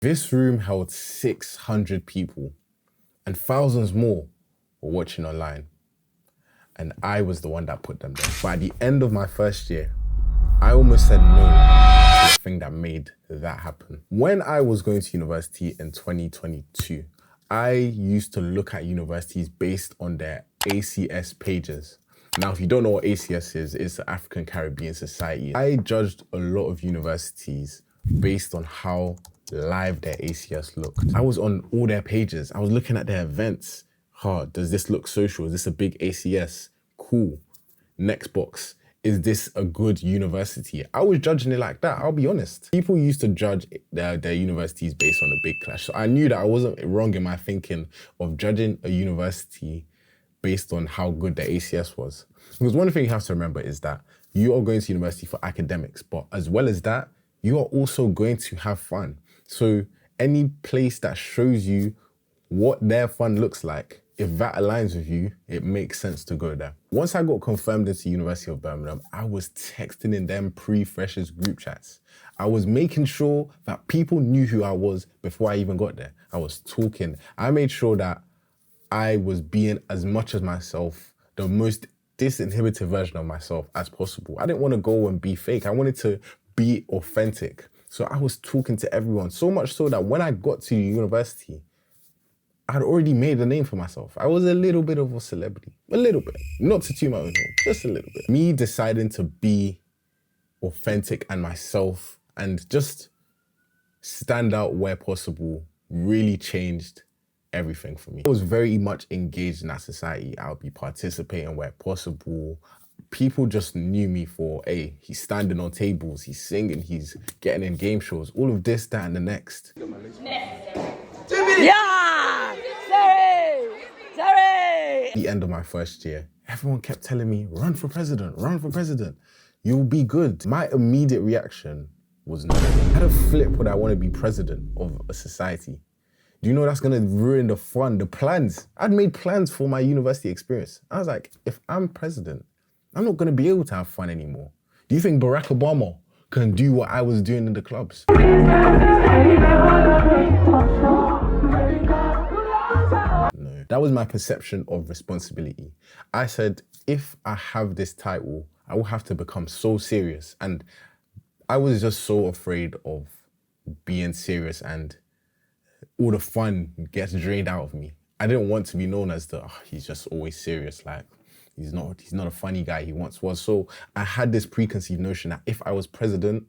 This room held 600 people and thousands more were watching online. And I was the one that put them there. But at the end of my first year, I almost said no to the thing that made that happen. When I was going to university in 2022, I used to look at universities based on their ACS pages. Now, if you don't know what ACS is, it's the African Caribbean Society. I judged a lot of universities based on how live their ACS looked. I was on all their pages. I was looking at their events. Does this look social? Is this a big ACS? Cool. Next box. Is this a good university? I was judging it like that, I'll be honest. People used to judge their universities based on a big clash. So I knew that I wasn't wrong in my thinking of judging a university based on how good the ACS was. Because one thing you have to remember is that you are going to university for academics, but as well as that, you are also going to have fun. So any place that shows you what their fun looks like, if that aligns with you, it makes sense to go there. Once I got confirmed into University of Birmingham, I was texting in them pre-freshers group chats. I was making sure that people knew who I was before I even got there. I was talking. I made sure that I was being as much as myself, the most disinhibited version of myself as possible. I didn't want to go and be fake. I wanted to be authentic. So I was talking to everyone, so much so that when I got to university, I'd already made a name for myself. I was a little bit of a celebrity, a little bit, not to toot my own horn, just a little bit. Me deciding to be authentic and myself and just stand out where possible really changed everything for me. I was very much engaged in that society. I would be participating where possible. People just knew me for, hey, he's standing on tables, he's singing, he's getting in game shows, all of this, that, and the next. Yeah! Sorry! At the end of my first year, everyone kept telling me, run for president, run for president. You'll be good. My immediate reaction was no. I had a flip would I want to be president of a society. Do you know that's gonna ruin the fun, the plans? I'd made plans for my university experience. I was like, if I'm president, I'm not gonna be able to have fun anymore. Do you think Barack Obama can do what I was doing in the clubs? No, that was my perception of responsibility. I said, if I have this title, I will have to become so serious. And I was just so afraid of being serious and all the fun gets drained out of me. I didn't want to be known as he's just always serious. Like, he's not a funny guy he once was. So I had this preconceived notion that if I was president,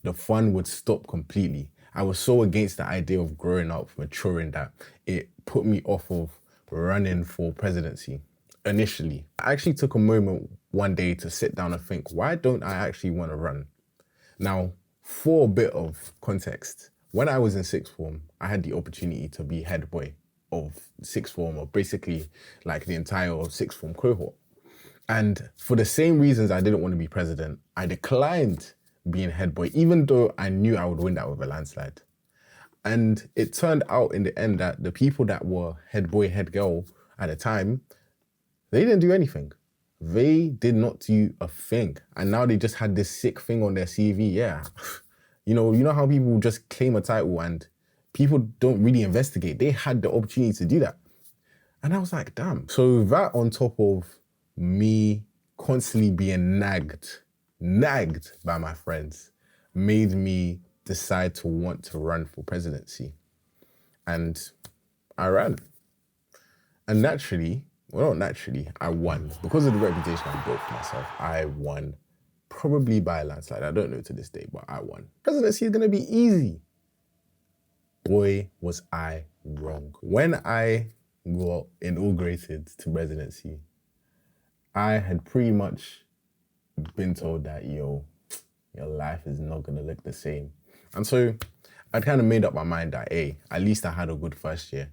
the fun would stop completely. I was so against the idea of growing up, maturing, that it put me off of running for presidency initially. I actually took a moment one day to sit down and think, why don't I actually want to run? Now, for a bit of context, when I was in sixth form, I had the opportunity to be head boy of sixth form, or basically like the entire sixth form cohort. And for the same reasons I didn't want to be president, I declined being head boy, even though I knew I would win that with a landslide. And it turned out in the end that the people that were head boy, head girl at the time, they didn't do anything. They did not do a thing. And now they just had this sick thing on their CV. Yeah. You know how people just claim a title and people don't really investigate. They had the opportunity to do that. And I was like, damn. So that on top of me constantly being nagged by my friends, made me decide to want to run for presidency. And I ran. And naturally, well, not naturally, I won. Because of the reputation I built for myself, I won. Probably by a landslide. I don't know to this day, but I won. Presidency is gonna be easy. Boy, was I wrong. When I got inaugurated to presidency, I had pretty much been told that, your life is not gonna look the same. And so I'd kind of made up my mind that, hey, at least I had a good first year.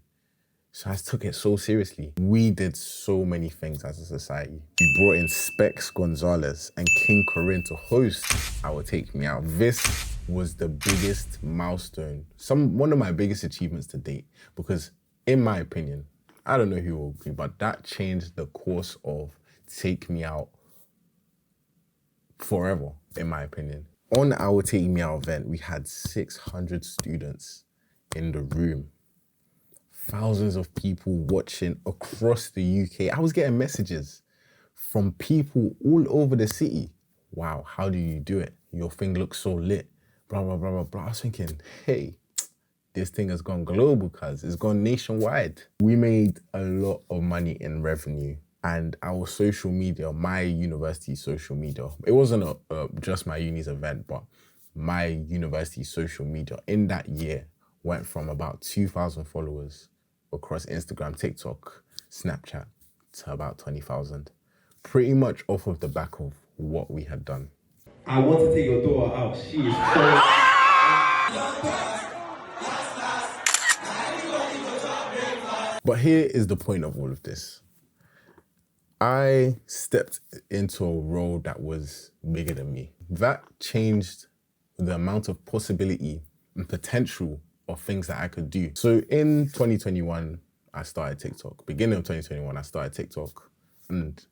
So I took it so seriously. We did so many things as a society. We brought in Specs Gonzalez and King Corinne to host our Take Me Out. This was the biggest milestone, one of my biggest achievements to date, because in my opinion, I don't know who will agree, but that changed the course of Take Me Out forever, in my opinion. On our Take Me Out event, we had 600 students in the room. Thousands of people watching across the UK. I was getting messages from people all over the city. Wow, how do you do it? Your thing looks so lit. Blah, blah, blah, blah, blah. I was thinking, hey, this thing has gone global, cuz it's gone nationwide. We made a lot of money in revenue, and our social media, my university social media, it wasn't just my uni's event, but my university social media in that year went from about 2,000 followers across Instagram, TikTok, Snapchat to about 20,000. Pretty much off of the back of what we had done. I want to take your daughter out. She is so... But here is the point of all of this. I stepped into a role that was bigger than me. That changed the amount of possibility and potential of things that I could do. So in 2021, I started TikTok. Beginning of 2021, I started TikTok. And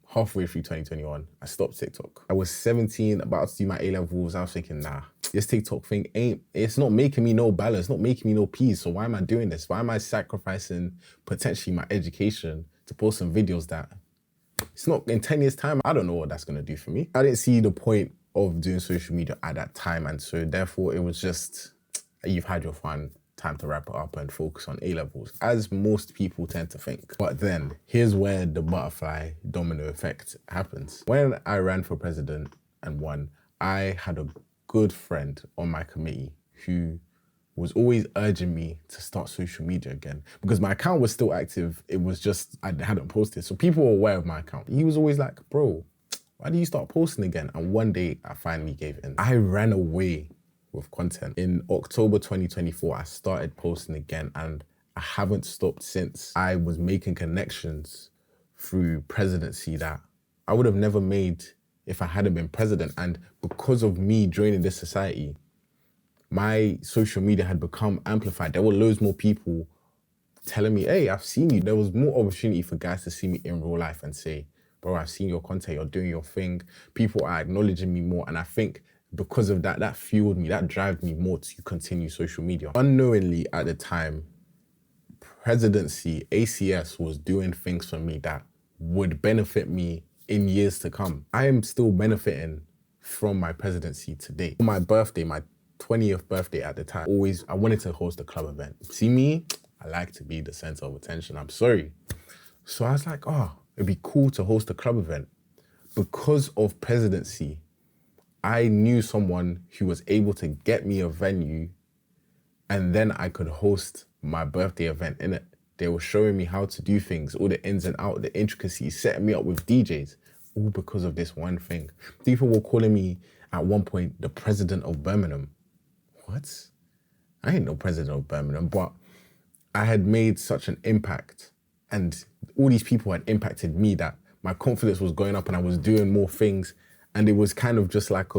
halfway through 2021, I stopped TikTok. I was 17, about to do my A-levels. I was thinking, nah, this TikTok thing it's not making me no balance, it's not making me no peace. So why am I doing this? Why am I sacrificing potentially my education to post some videos that it's not, in 10 years time, I don't know what that's gonna do for me. I didn't see the point of doing social media at that time. And so therefore it was just, you've had your fun, time to wrap it up and focus on A-levels, as most people tend to think. But then here's where the butterfly domino effect happens. When I ran for president and won, I had a good friend on my committee who was always urging me to start social media again because my account was still active. It was just, I hadn't posted. So people were aware of my account. He was always like, bro, why do you start posting again? And one day I finally gave in. I ran away with content. In October 2024, I started posting again and I haven't stopped since. I was making connections through presidency that I would have never made if I hadn't been president. And because of me joining this society, my social media had become amplified. There were loads more people telling me, hey, I've seen you. There was more opportunity for guys to see me in real life and say, bro, I've seen your content, you're doing your thing. People are acknowledging me more. And I think because of that, that fueled me, that drove me more to continue social media. Unknowingly at the time, presidency, ACS was doing things for me that would benefit me in years to come. I am still benefiting from my presidency today. On my birthday, my 20th birthday at the time, I wanted to host a club event. See me, I like to be the center of attention, I'm sorry. So I was like, oh, it'd be cool to host a club event. Because of presidency, I knew someone who was able to get me a venue and then I could host my birthday event in it. They were showing me how to do things, all the ins and outs, the intricacies, setting me up with DJs, all because of this one thing. People were calling me at one point the president of Birmingham. What? I ain't no president of Birmingham, but I had made such an impact and all these people had impacted me that my confidence was going up and I was doing more things. And it was kind of just like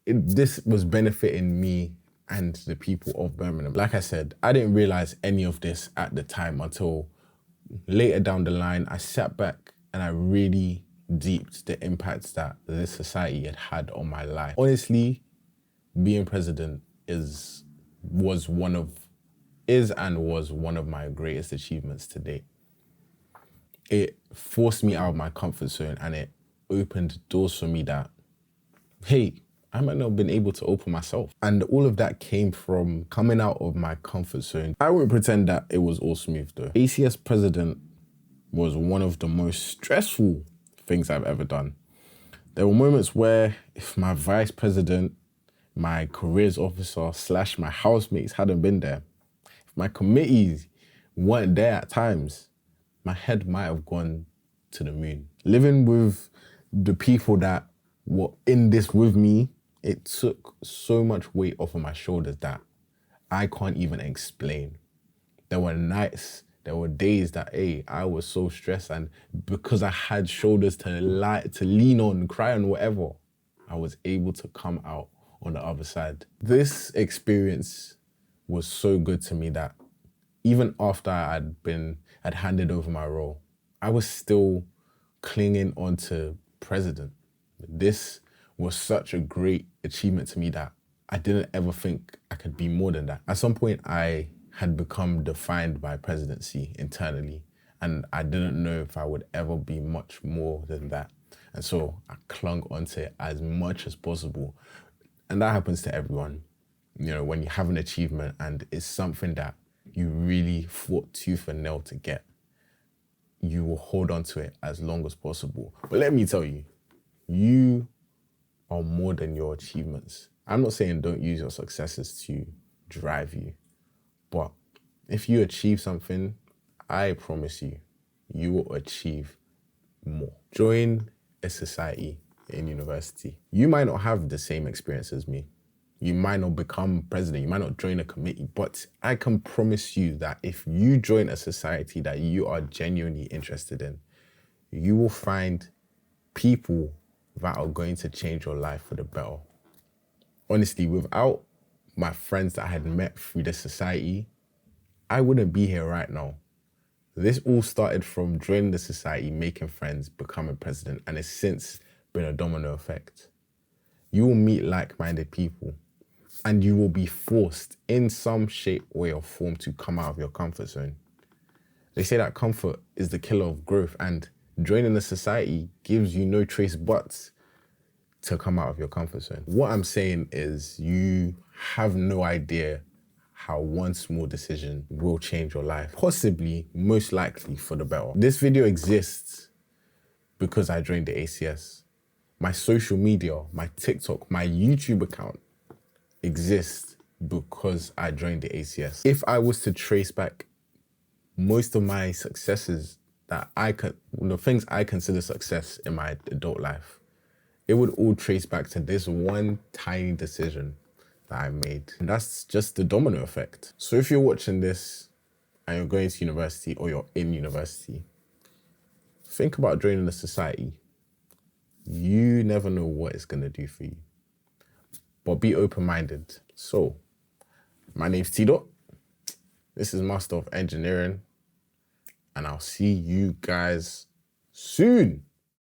this was benefiting me and the people of Birmingham. Like I said, I didn't realize any of this at the time until later down the line. I sat back and I really deeped the impacts that this society had had on my life. Honestly, being president was one of my greatest achievements to date. It forced me out of my comfort zone and it opened doors for me that, hey, I might not have been able to open myself. And all of that came from coming out of my comfort zone. I won't pretend that it was all smooth though. ACS president was one of the most stressful things I've ever done. There were moments where if my vice president, my careers officer / my housemates hadn't been there, if my committees weren't there at times, my head might have gone to the moon. Living with the people that were in this with me, it took so much weight off of my shoulders that I can't even explain. There were nights, there were days that, hey, I was so stressed, and because I had shoulders to lean on, cry on, whatever, I was able to come out on the other side. This experience was so good to me that even after I'd handed over my role, I was still clinging onto president. This was such a great achievement to me that I didn't ever think I could be more than that. At some point, I had become defined by presidency internally, and I didn't know if I would ever be much more than that. And so I clung onto it as much as possible. And that happens to everyone. You know, when you have an achievement and it's something that you really fought tooth and nail to get, you will hold on to it as long as possible. But let me tell you, you are more than your achievements. I'm not saying don't use your successes to drive you, but if you achieve something, I promise you, you will achieve more. Join a society in university. You might not have the same experience as me. You might not become president, you might not join a committee, but I can promise you that if you join a society that you are genuinely interested in, you will find people that are going to change your life for the better. Honestly, without my friends that I had met through this society, I wouldn't be here right now. This all started from joining the society, making friends, becoming president, and it's since been a domino effect. You will meet like-minded people, and you will be forced in some shape, way, or form to come out of your comfort zone. They say that comfort is the killer of growth, and joining the society gives you no choice but to come out of your comfort zone. What I'm saying is you have no idea how one small decision will change your life, possibly, most likely for the better. This video exists because I joined the ACS. My social media, my TikTok, my YouTube account exists because I joined the ACS. If I was to trace back most of my successes that the things I consider success in my adult life, it would all trace back to this one tiny decision that I made. And that's just the domino effect. So if you're watching this and you're going to university or you're in university, think about joining a society. You never know what it's gonna do for you, but be open-minded. So, my name's T-Dot. This is Master of Engineering, and I'll see you guys soon.